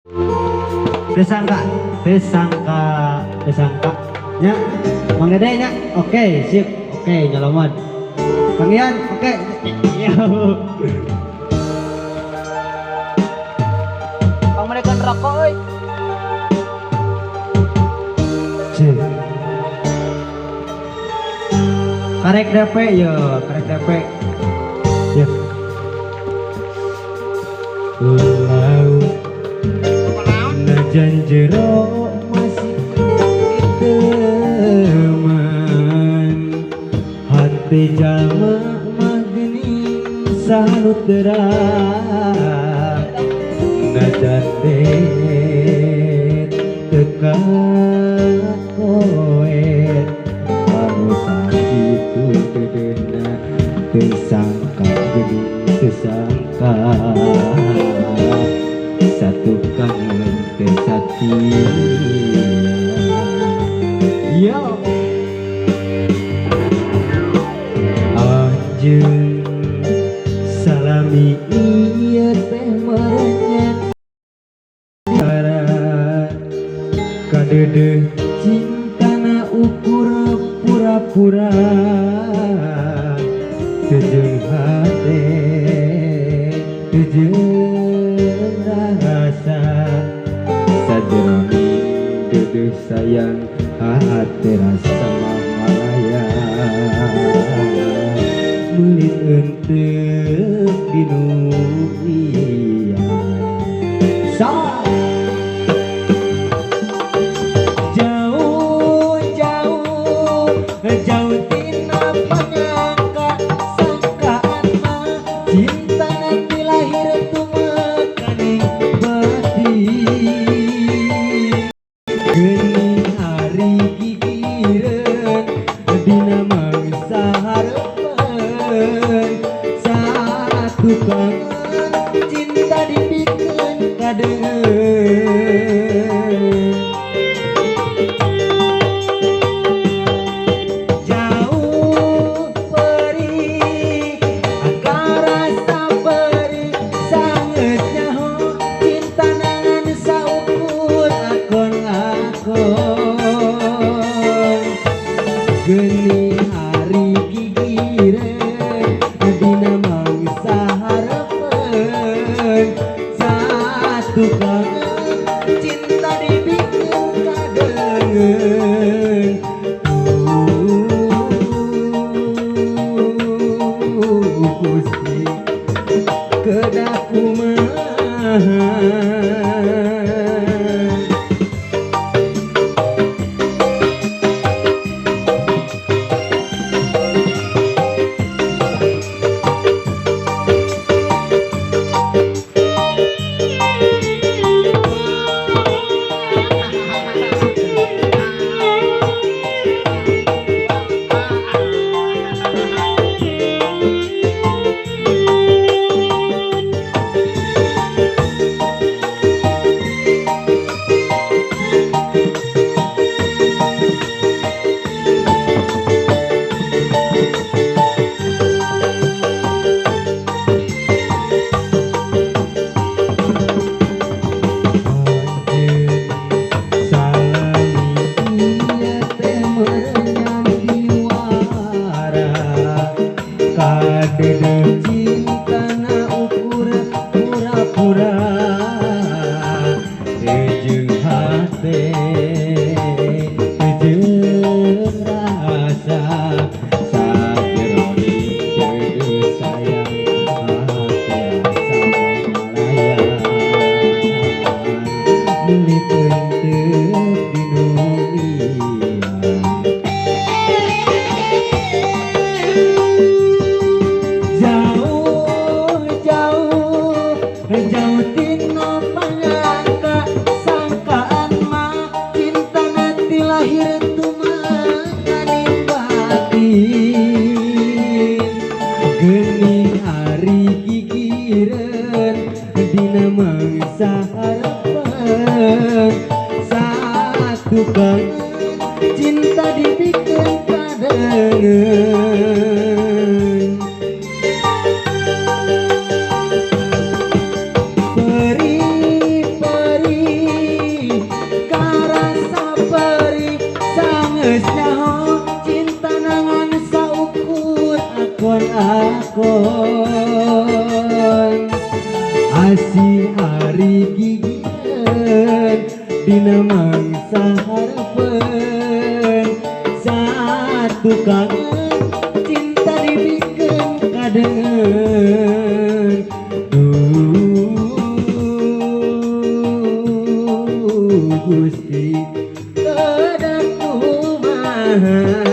Tersangka, tersangka, tersangka. Ya, Mang Dede nya. Oke, sip. Oke, nyalomon. Kang Ian, oke. Yo. Kang mereka neraka euy. Cih. Karek DP yo, karek DP. Yo. Laut najan jero masih teman hati jalma mah geuning salutra najan dekat koet baru sakitu gedena tersangka geuning tersangka satu kangen kesatria yo anjeun salami ieu teh merenyen kadeudeung cintana ukur pura-pura teu jeung hate teu jeung rasa sajeroni duduh sayang hati rasa malaya meuli eunteup dinulian jauh tina panyangka sangkaan mah cinta nanti lahir tumekaning batin geuning hari gigireun dina mangsa hareupeun satu kangen cinta dipikeun kadeungeun jauh perih akar rasa perih sanget nyaho cinta nangan saukur akon-akon geuning hari gigireun dina mangsa hareupeun satu kangen cinta dipikeun kadeungeun Gusti kedah kumaha kadeudeung cintana ukur pura-pura teu jeung hate teu jeung rasa sajeroni duduh sayang hati rasa malaya meuli eunteup dinulian jauh tina panyangka sangkaan mah cinta nanti lahir tumekaning batin geuning hari gigireun dina mangsa hareupeun satu kangen cinta dipikeun kadeungeun perih lakon asih ari gigian dina mangsa harapan satu kangen cinta dibikin kadengan Gusti kadang kumaha